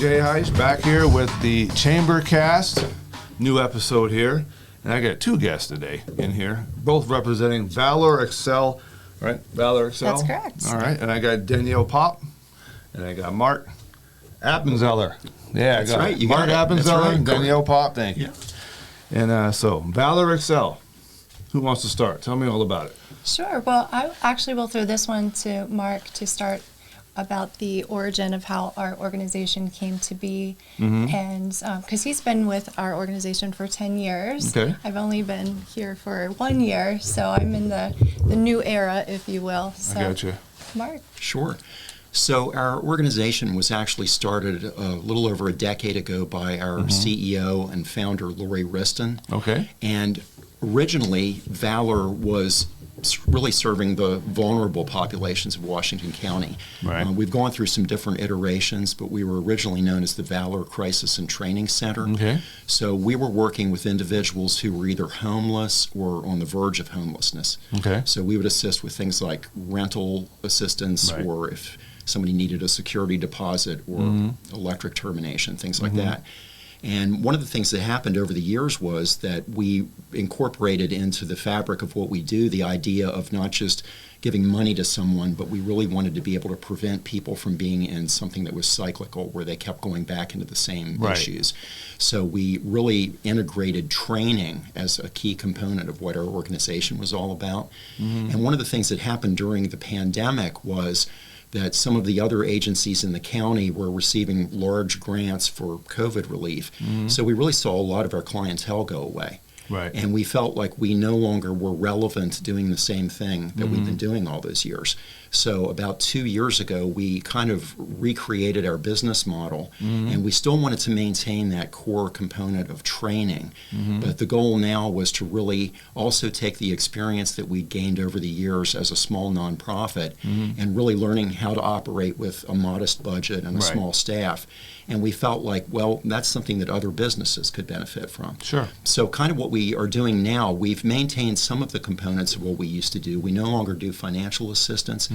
Jay Heiss back here with the Chamber Cast, new episode here. And I got two guests today in here, both representing Valor Excel, right? Valor Excel? That's correct. All right, and I got Danielle Popp, and I got Mark Appenzellar. Yeah, That's I got right. You Mark got it. That's Appenzellar right. and Danielle Popp, thank you. Yeah. And so, Valor Excel, who wants to start? Tell me all about it. Sure. Well, I actually will throw this one to Mark to start about the origin of how our organization came to be. And because he's been with our organization for 10 years. Okay. I've only been here for 1 year, so I'm in the new era, if you will. So, I got you. Mark. Sure. So our organization was actually started a little over a decade ago by our CEO and founder, Lori Riston. Okay. And originally, Valor was really serving the vulnerable populations of Washington County. Right. We've gone through some different iterations, but we were originally known as the Valor Crisis and Training Center. Okay. So we were working with individuals who were either homeless or on the verge of homelessness. Okay. So we would assist with things like rental assistance, Right. or if somebody needed a security deposit or electric termination, things like that. And one of the things that happened over the years was that we incorporated into the fabric of what we do the idea of not just giving money to someone, but we really wanted to be able to prevent people from being in something that was cyclical, where they kept going back into the same Right. issues. So we really integrated training as a key component of what our organization was all about. And one of the things that happened during the pandemic was that some of the other agencies in the county were receiving large grants for COVID relief. So we really saw a lot of our clientele go away. Right. And we felt like we no longer were relevant doing the same thing that we've been doing all those years. So about 2 years ago, we kind of recreated our business model, and we still wanted to maintain that core component of training. But the goal now was to really also take the experience that we gained over the years as a small nonprofit and really learning how to operate with a modest budget and a Right. small staff. And we felt like, well, that's something that other businesses could benefit from. Sure. So kind of what we are doing now, we've maintained some of the components of what we used to do. We no longer do financial assistance.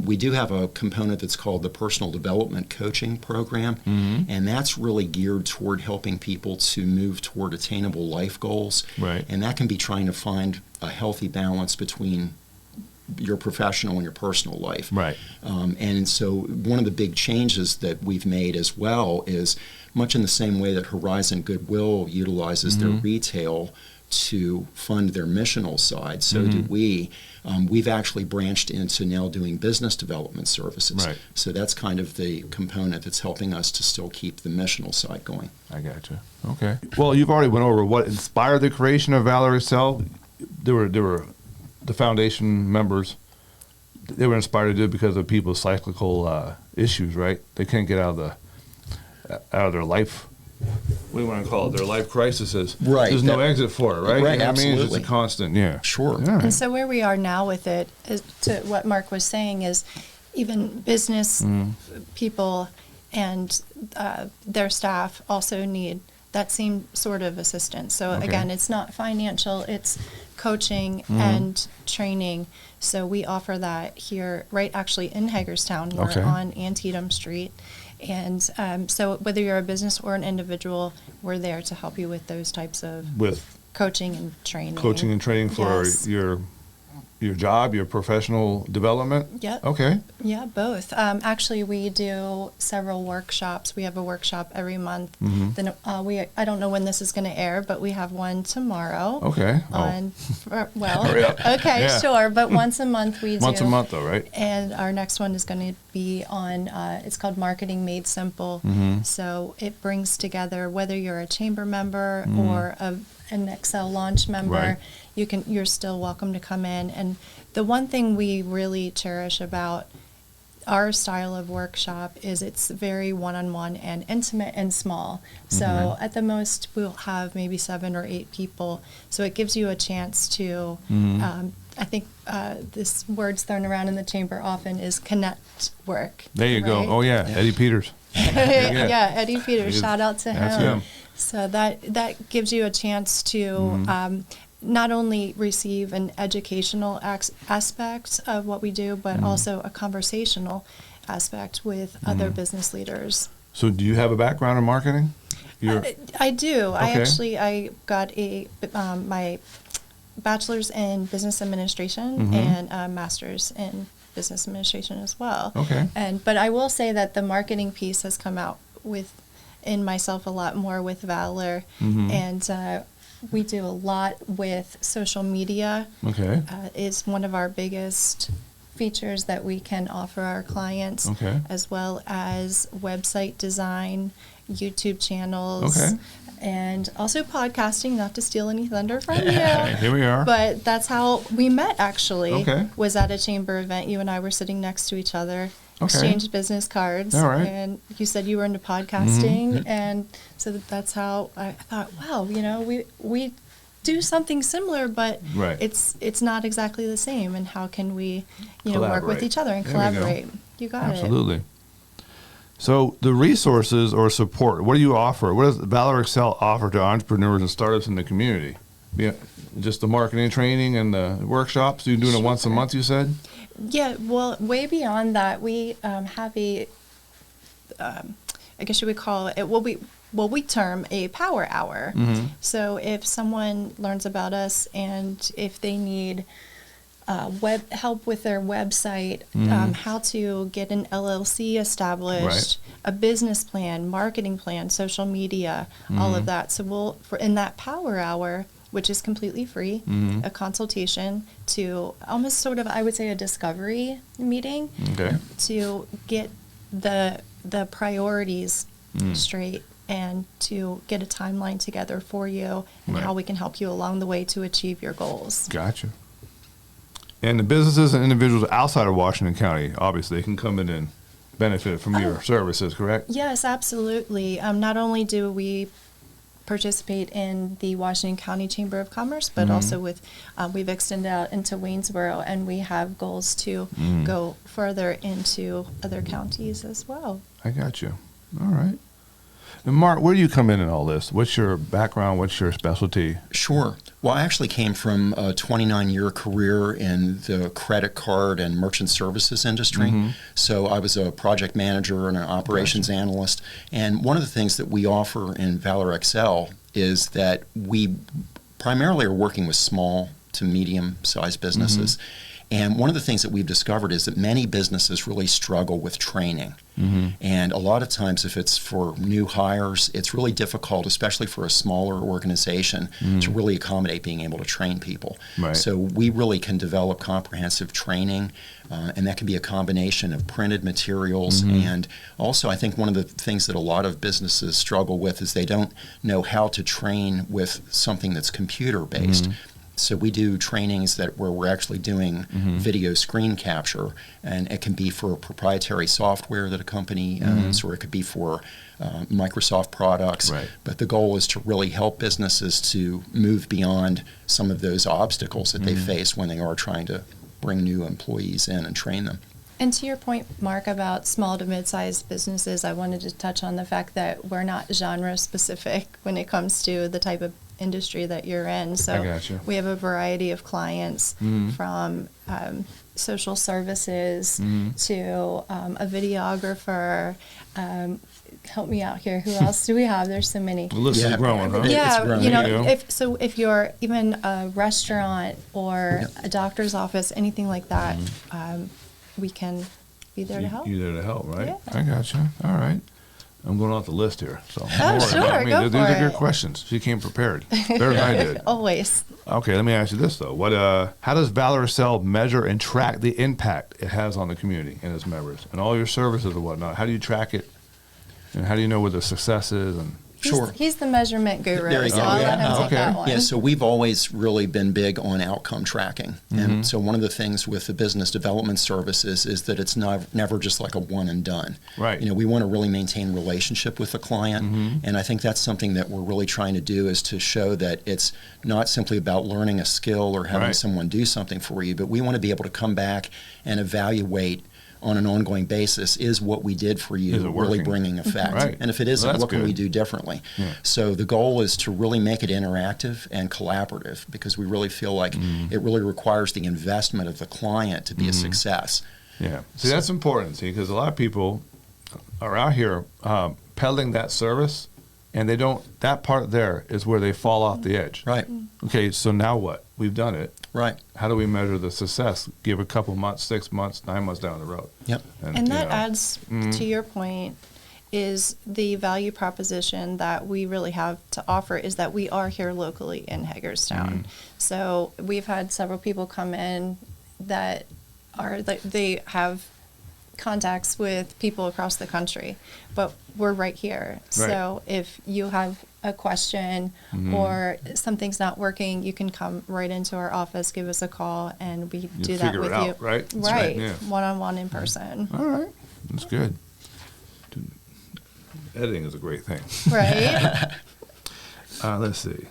We do have a component that's called the Personal Development Coaching Program, and that's really geared toward helping people to move toward attainable life goals. Right. And that can be trying to find a healthy balance between your professional and your personal life. Right. And so one of the big changes that we've made as well is, much in the same way that Horizon Goodwill utilizes their retail to fund their missional side, so do we. We've actually branched into now doing business development services. Right. So that's kind of the component that's helping us to still keep the missional side going. I got you. Okay. Well, you've already went over what inspired the creation of Valor Excel. There were the foundation members. They were inspired to do it because of people's cyclical issues, right? They can't get out of their life. What do you want to call it? Their life crises. Right. There's no exit for it, right? Right, You know what I mean? It's absolutely. a constant, yeah. Sure. Yeah. And so where we are now with it, is to what Mark was saying, is even business people and their staff also need that same sort of assistance. So Okay. again, it's not financial, it's coaching and training. So we offer that here, right actually in Hagerstown. We're Okay. on Antietam Street. And so whether you're a business or an individual, we're there to help you with those types of With coaching and training. coaching and training for Yes. your job, your professional development. Yep. Okay. Yeah, both. Actually, we do several workshops. We have a workshop every month. Then I don't know when this is going to air, but we have one tomorrow. Okay. On well, Hurry up. okay, Yeah. sure. But once a month we do. Once a month, though, right? And our next one is going to be on. It's called Marketing Made Simple. So it brings together whether you're a chamber member or an Excel launch member. Right. You're still welcome to come in. And the one thing we really cherish about our style of workshop is it's very one-on-one and intimate and small. So at the most we'll have maybe 7 or 8 people. So it gives you a chance to, I think this word's thrown around in the chamber often is connect work. There you go. right? Oh, yeah. Eddie Peters. Yeah, Eddie Peters, shout out to That's him. him. So that gives you a chance to not only receive an educational aspect of what we do, but also a conversational aspect with other business leaders. So do you have a background in marketing? I do. Okay. I got my bachelor's in business administration Mm-hmm. and a master's in business administration as well. Okay. But I will say that the marketing piece has come out in myself a lot more with Valor, Mm-hmm. and we do a lot with social media. Okay. Is one of our biggest features that we can offer our clients, Okay. as well as website design, YouTube channels, Okay. and also podcasting, not to steal any thunder from you. Here we are. But that's how we met, actually. Okay. Was at a chamber event. You and I were sitting next to each other, Okay. exchanged business cards. All right. And you said you were into podcasting. Mm-hmm. And so that's how I thought, wow, we do something similar, but Right. it's not exactly the same. And how can we, work Collaborate. with each other and There we go. collaborate? You got it. Absolutely. So the resources or support, what do you offer? What does Valor Excel offer to entrepreneurs and startups in the community? Yeah, just the marketing training and the workshops? You're doing it once a Sure. month, you said? Yeah, well, way beyond that, we have I guess you would call it, we term a power hour. Mm-hmm. So if someone learns about us and if they need help with their website, how to get an LLC established, a business plan, marketing plan, social media, all of that. So in that power hour, which is completely free, a consultation to almost sort of, I would say, a discovery meeting Okay. to get the priorities straight and to get a timeline together for you and Right. how we can help you along the way to achieve your goals. Gotcha. And the businesses and individuals outside of Washington County, obviously, can come in and benefit from your services, correct? Yes, absolutely. Not only do we participate in the Washington County Chamber of Commerce, but also we've extended out into Waynesboro, and we have goals to go further into other counties as well. I got you. All right. And Mark, where do you come in all this? What's your background? What's your specialty? Sure. Well, I actually came from a 29-year career in the credit card and merchant services industry. So I was a project manager and an operations analyst. And one of the things that we offer in Valor Excel is that we primarily are working with small to medium-sized businesses. And one of the things that we've discovered is that many businesses really struggle with training. And a lot of times, if it's for new hires, it's really difficult, especially for a smaller organization, to really accommodate being able to train people. Right. So we really can develop comprehensive training, and that can be a combination of printed materials. And also, I think one of the things that a lot of businesses struggle with is they don't know how to train with something that's computer-based. So we do trainings where we're actually doing video screen capture, and it can be for proprietary software that a company owns, or it could be for Microsoft products. Right. But the goal is to really help businesses to move beyond some of those obstacles that they face when they are trying to bring new employees in and train them. And to your point, Mark, about small to mid-sized businesses, I wanted to touch on the fact that we're not genre specific when it comes to the type of industry that you're in. So I gotcha. we have a variety of clients from social services to a videographer. Help me out here. Who else do we have? There's so many. The list Yeah. is growing, huh? It's Yeah, growing. you know, There you go. if you're even a restaurant or a doctor's office, anything like that, we can be there to help. You're there to help, right? Yeah. I got you. All right. I'm going off the list here. So don't Oh, worry sure, about me. go These for are good it. questions. She came prepared. Better than I did. Always. Okay, let me ask you this, though. How does Valor Excel measure and track the impact it has on the community and its members and all your services and whatnot? How do you track it? And how do you know what the success is? And Sure. He's the measurement guru, There you so go. I'll Yeah. let him take Okay. that one. Yeah, so we've always really been big on outcome tracking. And so one of the things with the business development services is that it's never just like a one and done. Right. You know, we want to really maintain relationship with the client. And I think that's something that we're really trying to do, is to show that it's not simply about learning a skill or having Right. someone do something for you, but we want to be able to come back and evaluate on an ongoing basis, is what we did for you Is it really working? bringing effect? Right. And if it isn't, Well, that's what can we good. do differently? Yeah. So the goal is to really make it interactive and collaborative, because we really feel like it really requires the investment of the client to be a success. yeah, see, that's important. See, because a lot of people are out here peddling that service, and they don't. That part there is where they fall off the edge. Right. Okay, so now what? We've done it. Right. How do we measure the success? Give a couple months, 6 months, 9 months down the road. Yep. And you that know, adds to your point, is the value proposition that we really have to offer is that we are here locally in Hagerstown. So we've had several people come in that they have contacts with people across the country, but we're right here. So if you have a question or something's not working, you can come right into our office, give us a call, and we do that figure with it you. out, right? That's Right. yeah. One-on-one in person. All right. That's good. Editing is a great thing. Right? Let's see.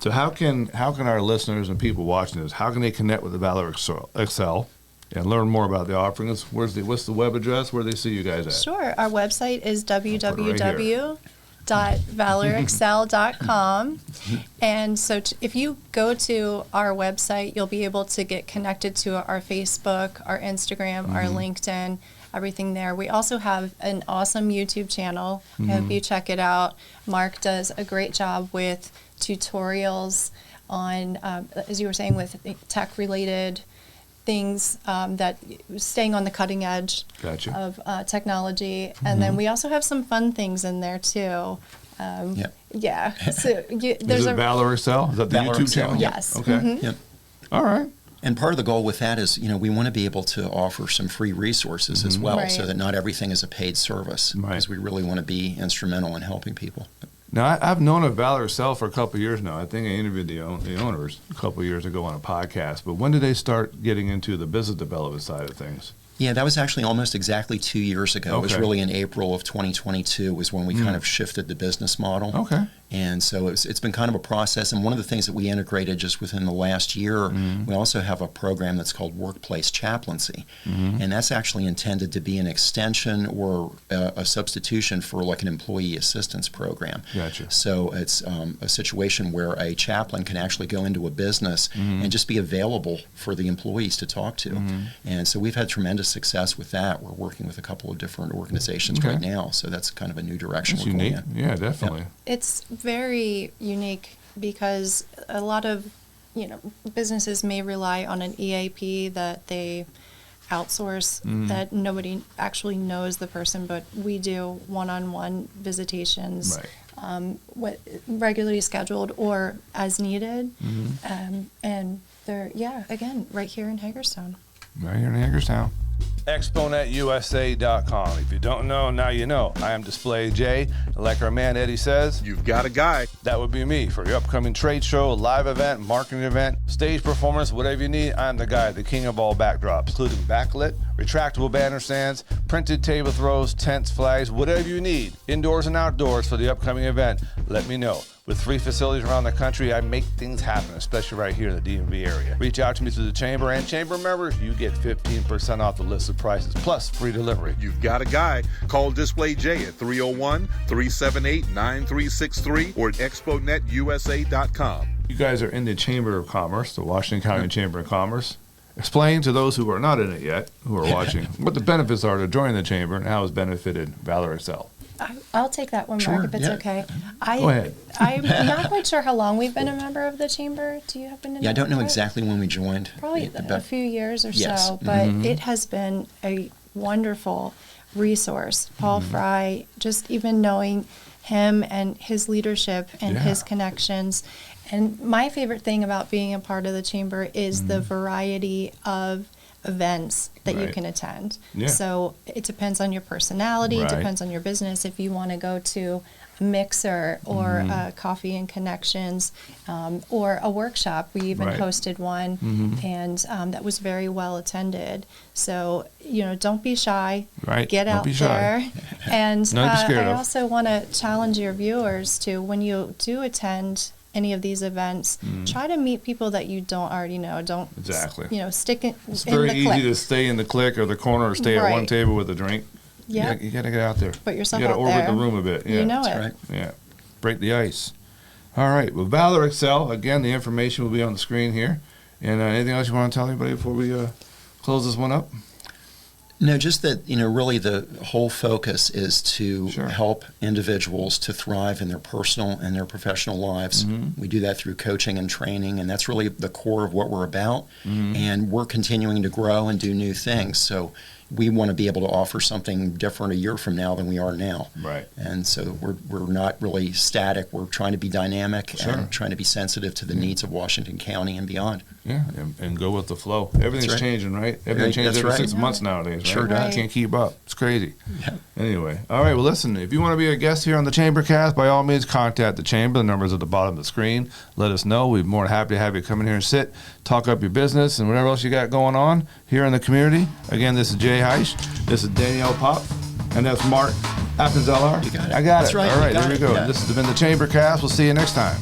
So how can our listeners and people watching this, how can they connect with the Valor Excel and learn more about the offerings? What's the web address? Where do they see you guys at? Sure. Our website is www.valorexcel.com. And so if you go to our website, you'll be able to get connected to our Facebook, our Instagram, our LinkedIn, everything there. We also have an awesome YouTube channel. I hope you check it out. Mark does a great job with tutorials on, as you were saying, with tech-related things, that staying on the cutting edge Gotcha. of technology. And then we also have some fun things in there too. Yeah. So Is it Valor Excel? Is that the Valor YouTube Excel, channel? Yes. Okay. Yep. All right. And part of the goal with that is, we want to be able to offer some free resources as well, so Right. that not everything is a paid service, Right. because we really want to be instrumental in helping people. Now, I've known of Valor Excel for a couple of years now. I think I interviewed the owners a couple of years ago on a podcast. But when did they start getting into the business development side of things? Yeah, that was actually almost exactly 2 years ago. It was Okay. really in April of 2022 was when we kind of shifted the business model. Okay. And so it's been kind of a process. And one of the things that we integrated just within the last year, we also have a program that's called Workplace Chaplaincy. And that's actually intended to be an extension or a substitution for like an employee assistance program. Gotcha. So it's a situation where a chaplain can actually go into a business and just be available for the employees to talk to. And so we've had tremendous success with that. We're working with a couple of different organizations Okay. right now. So that's kind of a new direction That's we're unique. going in. Yeah, definitely. It's very unique because a lot of businesses may rely on an EAP that they outsource, that nobody actually knows the person, but we do one-on-one visitations, Right. regularly scheduled or as needed, and they're again right here in Hagerstown. Right here in Hagerstown. ExpoNetUSA.com. If you don't know, now you know. I am Display J. Like our man Eddie says, You've got a guy. that would be me for your upcoming trade show, live event, marketing event, stage performance, whatever you need. I'm the guy, the king of all backdrops, including backlit, retractable banner stands, printed table throws, tents, flags, whatever you need, indoors and outdoors for the upcoming event. Let me know. With 3 facilities around the country, I make things happen, especially right here in the DMV area. Reach out to me through the Chamber, and Chamber members, you get 15% off the list of prices, plus free delivery. You've got a guy. Call Display J at 301-378-9363 or at exponetusa.com. You guys are in the Chamber of Commerce, the Washington County Chamber of Commerce. Explain to those who are not in it yet, who are watching, what the benefits are to join the Chamber and how it's benefited Valor Excel. I'll take that one, Sure, Mark, if it's yeah. okay. Go ahead. I'm not quite sure how long we've been a member of the Chamber. Do you happen to know? Yeah, I don't know that? exactly when we joined. Probably But a few years or Yes. so, but it has been a wonderful resource. Paul Fry, just even knowing him and his leadership and his Yeah. connections. And my favorite thing about being a part of the Chamber is the variety of events that you Right. can attend. Yeah. So it depends on your personality, Right. depends on your business. If you want to go to a mixer or coffee and connections, or a workshop, we even Right. hosted one, and that was very well attended. So don't be shy. Right. Get Don't out be shy. there. And Nothing to be scared I of. also want to challenge your viewers to, when you do attend any of these events, try to meet people that you don't already know. Don't Exactly. stick it It's in very the easy clique. to stay in the clique or the corner or stay at one Right. table with a drink. Yeah. You got to get out there. Put yourself You got out to orbit there. the room a bit. Yeah. You know That's it. right. Yeah. Break the ice. All right. Well, Valor Excel, again, the information will be on the screen here. And anything else you want to tell anybody before we close this one up? No, just that, really the whole focus is to Sure. help individuals to thrive in their personal and their professional lives. We do that through coaching and training, and that's really the core of what we're about. And we're continuing to grow and do new things. So we want to be able to offer something different a year from now than we are now. Right. And so we're not really static. We're trying to be dynamic Sure. and trying to be sensitive to the needs of Washington County and beyond. Yeah, and go with the flow. Everything's right. changing, right? Everything changes That's every right. 6 months nowadays, right? Sure does. You can't keep up. It's crazy. Yeah. Anyway, all right, well, listen, if you want to be a guest here on the Chambercast, by all means, contact the Chamber. The number's at the bottom of the screen. Let us know. We'd be more than happy to have you come in here and sit, talk up your business and whatever else you got going on here in the community. Again, this is Jay Heisch. This is Danielle Popp. And that's Mark Appenzellar. You got it. I got That's it. right. All right, You got there we it. go. Yeah. This has been the Chambercast. We'll see you next time.